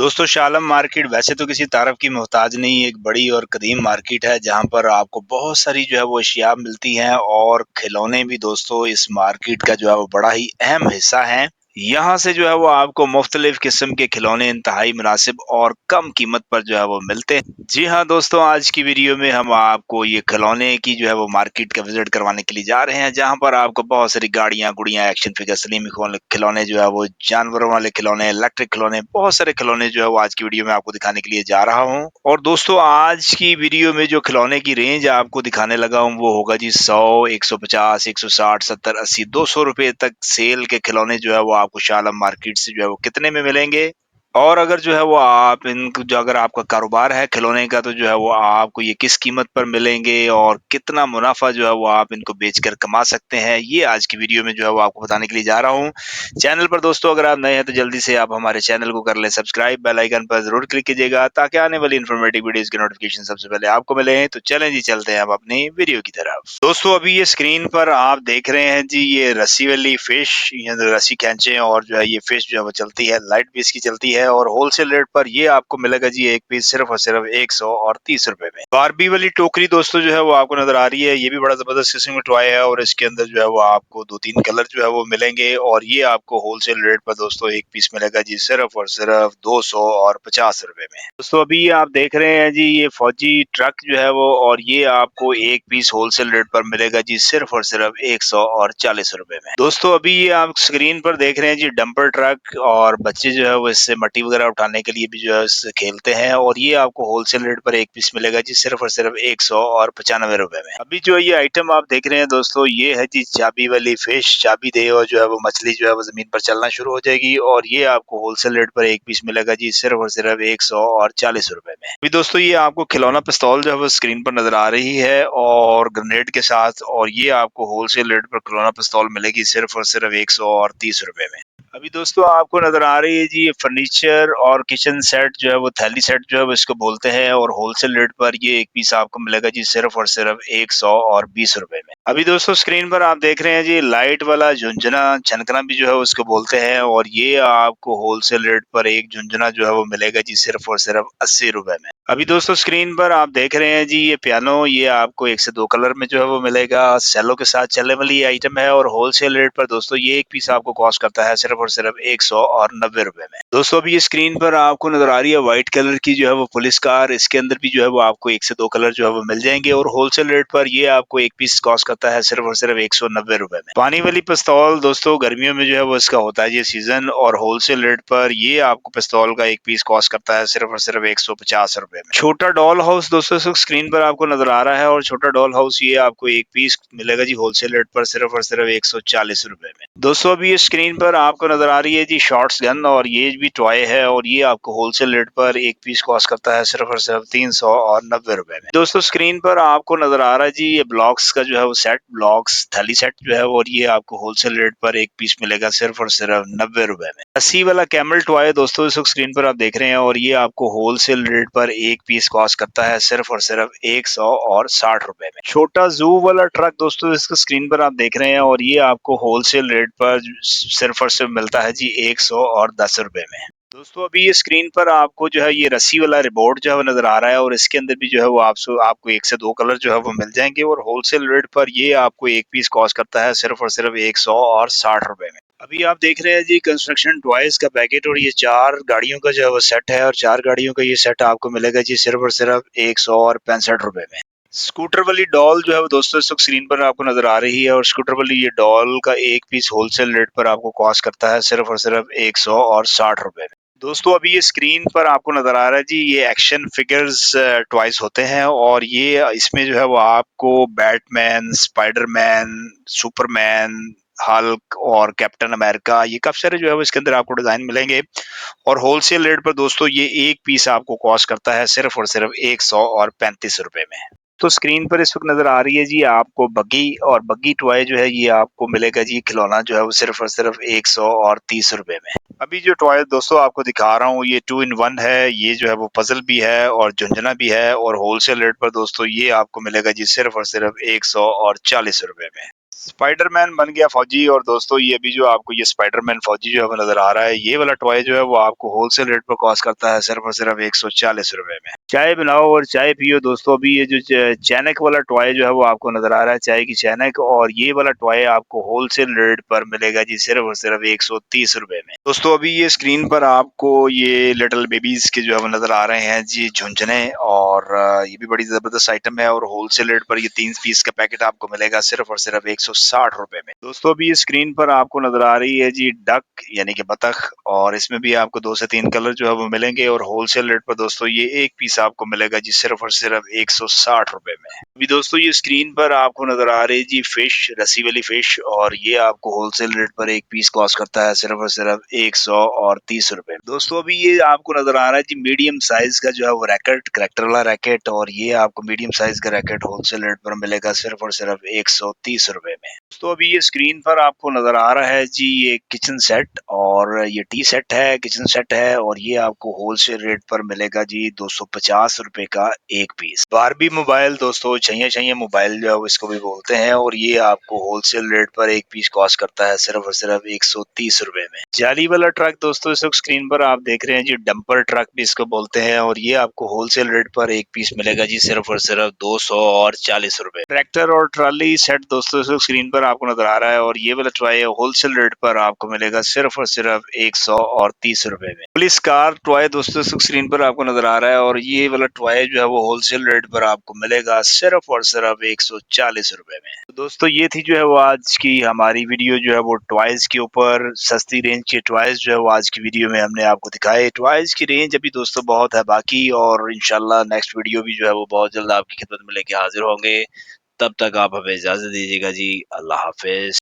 दोस्तों शालम मार्केट वैसे तो किसी तारफ़ की मोहताज नहीं, एक बड़ी और कदीम मार्केट है जहाँ पर आपको बहुत सारी जो है वो अशिया मिलती हैं और खिलौने भी दोस्तों इस मार्केट का जो है वो बड़ा ही अहम हिस्सा हैं। यहाँ से जो है वो आपको मुख्तलिफ किस्म के खिलौने इंतहाई मुनासिब और कम कीमत पर जो है वो मिलते हैं। जी हाँ दोस्तों, आज की वीडियो में हम आपको ये खिलौने की जो है वो मार्केट का विज़िट करवाने के लिए जा रहे हैं, जहाँ पर आपको बहुत सारी गाड़ियाँ, गुड़ियाँ, एक्शन फिगर, सलीमी खिलौने जो है वो जानवरों वाले खिलौने, इलेक्ट्रिक खिलौने, बहुत सारे खिलौने जो है वो आज की वीडियो में आपको दिखाने के लिए जा रहा हूँ। और दोस्तों आज की वीडियो में जो खिलौने की रेंज आपको दिखाने लगा हूँ वो होगा जी 100, 150, 160, 70, 80, 200 रुपए तक सेल के खिलौने जो है वो आपको शालम मार्केट से जो है वो कितने में मिलेंगे। और अगर जो है वो आप इनको जो अगर आपका कारोबार है खिलौने का तो जो है वो आपको ये किस कीमत पर मिलेंगे और कितना मुनाफ़ा जो है वो आप इनको बेचकर कमा सकते हैं, ये आज की वीडियो में जो है वो आपको बताने के लिए जा रहा हूँ। चैनल पर दोस्तों अगर आप नए हैं तो जल्दी से आप हमारे चैनल को कर लें सब्सक्राइब, बेल आइकन पर ज़रूर क्लिक कीजिएगा ताकि आने वाली इन्फॉर्मेटिव वीडियोज़ की नोटिफ़िकेशन सबसे पहले आपको मिले। तो चलें जी चलते हैं अब अपनी वीडियो की तरफ। दोस्तों अभी ये स्क्रीन पर आप देख रहे हैं जी ये रस्सी वाली फिश, ये रस्सी खींचे और जो है ये फिश जो है वो चलती है, लाइट भी इसकी चलती है और होलसेल रेट पर ये आपको मिलेगा जी एक पीस सिर्फ और सिर्फ 130 रुपए में। बारबी वाली टोकरी दोस्तों जो है वो आपको नजर आ रही है, ये भी बड़ा जबरदस्त किस्म का टॉय है और इसके अंदर जो है वो आपको 2-3 कलर जो है वो मिलेंगे और ये आपको होलसेल रेट पर दोस्तों एक पीस मिलेगा जी सिर्फ और सिर्फ 250 रुपए में। दोस्तों अभी आप देख रहे हैं जी ये फौजी ट्रक जो है वो और ये आपको एक पीस होलसेल रेट पर मिलेगा जी सिर्फ और सिर्फ 140 रुपए में। दोस्तों अभी ये आप स्क्रीन पर देख रहे हैं जी डंपर ट्रक और बच्चे जो है वो इससे मट्टी वगैरह उठाने के लिए भी जो है इससे खेलते हैं और ये आपको होलसेल रेट पर एक पीस मिलेगा जी सिर्फ और सिर्फ 195 रुपए में। अभी जो ये आइटम आप देख रहे हैं दोस्तों ये है जी चाबी वाली फिश, चाबी दे और जो है वो मछली जो है वो जमीन पर चलना शुरू हो जाएगी और ये आपको होलसेल रेट पर एक पीस मिलेगा जी सिर्फ और सिर्फ 140 रुपए में। अभी दोस्तों ये आपको खिलौना पिस्तौल जो है वो स्क्रीन पर नजर आ रही है और ग्रेनेड के साथ और ये आपको होलसेल रेट पर खिलौना पिस्तौल मिलेगी सिर्फ और सिर्फ 130 रुपए में। अभी दोस्तों आपको नजर आ रही है जी ये फर्नीचर और किचन सेट जो है वो थैली सेट जो है वो इसको बोलते हैं और होलसेल रेट पर ये एक पीस आपको मिलेगा जी सिर्फ और सिर्फ 120 रुपए में। अभी दोस्तों स्क्रीन पर आप देख रहे हैं जी लाइट वाला झुंझुना, छनकना भी जो है उसको बोलते हैं और ये आपको होलसेल रेट पर एक झुंझुना जो है वो मिलेगा जी सिर्फ और सिर्फ 80 रुपए में। अभी दोस्तों स्क्रीन पर आप देख रहे हैं जी ये पियानो, ये आपको 1 से 2 कलर में जो है वो मिलेगा, सेलो के साथ चलने वाली ये आइटम है और होलसेल रेट पर दोस्तों ये एक पीस आपको कॉस्ट करता है सिर्फ और सिर्फ 190 रुपए में। दोस्तों अभी ये स्क्रीन पर आपको नजर आ रही है व्हाइट कलर की जो है वो पुलिस कार, इसके अंदर भी जो है वो आपको 1 से 2 कलर जो है वो मिल जाएंगे और होलसेल रेट पर ये आपको एक पीस कॉस्ट करता है सिर्फ और सिर्फ 190 रुपए में। पानी वाली पिस्तौल दोस्तों गर्मियों में जो है वो इसका होता है ये सीजन और होलसेल रेट पर ये आपको पिस्तौल का एक पीस कॉस्ट करता है सिर्फ और सिर्फ 150 रुपए में। छोटा डॉल हाउस दोस्तों स्क्रीन पर आपको नजर आ रहा है और छोटा डॉल हाउस ये आपको एक पीस मिलेगा जी होलसेल रेट पर सिर्फ और सिर्फ 140 रुपए में। दोस्तों अभी ये स्क्रीन पर आपको नजर आ रही है जी शॉर्ट्स गन और ये भी टॉय है और ये आपको होलसेल रेट पर एक पीस कॉस्ट करता है सिर्फ और सिर्फ 390 रुपए में। दोस्तों स्क्रीन पर आपको नजर आ रहा है जी ये ब्लॉक्स का जो है वो सेट, ब्लॉक्स थैली सेट जो है और ये आपको होलसेल रेट पर एक पीस मिलेगा सिर्फ और सिर्फ 90 रुपए में। 80 वाला कैमल टॉय दोस्तों इस स्क्रीन पर आप देख रहे हैं और ये आपको होलसेल रेट पर एक पीस कॉस्ट करता है सिर्फ और सिर्फ 160 रुपए में। छोटा जू वाला ट्रक दोस्तों इसका स्क्रीन पर आप देख रहे हैं और ये आपको होलसेल रेट पर सिर्फ और सिर्फ मिलता है जी 110 रुपए में। दोस्तों अभी ये स्क्रीन पर आपको जो है ये रस्सी वाला रिबोर्ड जो है वो नजर आ रहा है और इसके अंदर भी जो है वो आपको 1 से 2 कलर जो है वो मिल जाएंगे और होलसेल रेट पर ये आपको एक पीस कॉस्ट करता है सिर्फ और सिर्फ 160 रुपए में। अभी आप देख रहे हैं जी कंस्ट्रक्शन टॉयज का पैकेट और ये 4 गाड़ियों का जो है वो सेट है और 4 गाड़ियों का ये सेट आपको मिलेगा जी सिर्फ और सिर्फ 165 रुपए में। स्कूटर वाली डॉल जो है वो दोस्तों इस वक्त स्क्रीन पर आपको नजर आ रही है और स्कूटर वाली ये डॉल का एक पीस होलसेल रेट पर आपको कॉस्ट करता है सिर्फ और सिर्फ 160 रुपए में। दोस्तों अभी ये स्क्रीन पर आपको नजर आ रहा है जी ये एक्शन फिगर्स टॉयज होते हैं और ये इसमें जो है वो आपको बैटमैन, स्पाइडरमैन, सुपरमैन, हल्क और कैप्टन अमेरिका ये काफी सारे जो है वो इसके अंदर आपको डिजाइन मिलेंगे और होलसेल रेट पर दोस्तों ये एक पीस आपको कॉस्ट करता है सिर्फ और सिर्फ 135 रुपए में। तो स्क्रीन पर इस वक्त नजर आ रही है जी आपको बग्गी और बग्गी टॉय जो है ये आपको मिलेगा जी खिलौना जो है वो सिर्फ और सिर्फ 130 रुपए में। अभी जो टॉय दोस्तों आपको दिखा रहा हूँ ये 2 इन 1 है, ये जो है वो पजल भी है और झुंझुना भी है और होलसेल रेट पर दोस्तों ये आपको मिलेगा जी सिर्फ और सिर्फ 140 रुपए में। स्पाइडरमैन बन गया फौजी। और दोस्तों ये अभी जो आपको ये स्पाइडरमैन फौजी जो है वो नजर आ रहा है, ये वाला टॉय जो है वो आपको होलसेल रेट पर कॉस्ट करता है सिर्फ और सिर्फ 140 रुपए में। चाय बनाओ और चाय पियो दोस्तों। अभी ये जो चैनक वाला टॉय जो है वो आपको नजर आ रहा है, चाय की चैनक, और ये वाला टॉय आपको होलसेल रेट पर मिलेगा जी सिर्फ और सिर्फ 130 रुपए में। दोस्तों अभी ये स्क्रीन पर आपको ये लिटिल बेबीज के जो है वो नजर आ रहे हैं जी झुंझुने, और ये भी बड़ी जबरदस्त आइटम है, और होलसेल रेट पर ये 3 पीस का पैकेट आपको मिलेगा सिर्फ और सिर्फ 160 रुपए में। दोस्तों अभी ये स्क्रीन पर आपको नजर आ रही है जी डक यानी कि बतख, और इसमें भी आपको 2 से 3 कलर जो है वो मिलेंगे, और होलसेल रेट पर दोस्तों ये एक पीस आपको मिलेगा जी सिर्फ और सिर्फ 160 रुपए में। अभी दोस्तों ये स्क्रीन पर आपको नजर आ रही है जी फिश, रसी वाली फिश, और ये आपको होलसेल रेट पर एक पीस कॉस्ट करता है सिर्फ और सिर्फ 130 रुपए। दोस्तों अभी ये आपको नजर आ रहा है जी मीडियम साइज का जो है वो रैकेट, करेक्टर वाला रैकेट, और ये आपको मीडियम साइज का रैकेट होलसेल रेट पर मिलेगा सिर्फ और सिर्फ 130 रुपए में। तो अभी ये स्क्रीन पर आपको नजर आ रहा है जी ये किचन सेट, और ये टी सेट है, किचन सेट है, और ये आपको होलसेल रेट पर मिलेगा जी 250 रुपए का एक पीस। बारबी मोबाइल दोस्तों, छैया छैया मोबाइल जो है वो इसको भी बोलते हैं, और ये आपको होलसेल रेट पर एक पीस कॉस्ट करता है सिर्फ और सिर्फ 130 रुपए में। जाली वाला ट्रक दोस्तों इस वक्त स्क्रीन पर आप देख रहे हैं जी, डंपर ट्रक भी इसको बोलते हैं, और ये आपको होलसेल रेट पर एक पीस मिलेगा जी सिर्फ और सिर्फ 240 रुपए। ट्रैक्टर और ट्रॉली सेट दोस्तों इस वक्त स्क्रीन पर आपको नजर आ रहा है, और ये वाला टॉय होलसेल रेट पर आपको मिलेगा सिर्फ और सिर्फ 130 रुपए में। पुलिस कार टॉय दोस्तों इस वक्त स्क्रीन पर आपको नजर आ रहा है, और ये वाला टॉय जो है वो होलसेल रेट पर आपको मिलेगा सिर्फ और सिर्फ 140 रुपए में। तो दोस्तों ये थी जो है वो आज की हमारी वीडियो जो है वो टॉयज के ऊपर, सस्ती रेंज के टॉयज जो है वो आज की वीडियो में हमने आपको दिखाए। टॉयज की रेंज अभी दोस्तों बहुत है बाकी, और इंशाल्लाह नेक्स्ट वीडियो भी जो है वो बहुत जल्द आपकी खिदमत में लेके हाजिर होंगे। तब तक आप हमें इजाजत दीजिएगा जी। अल्लाह हाफिज।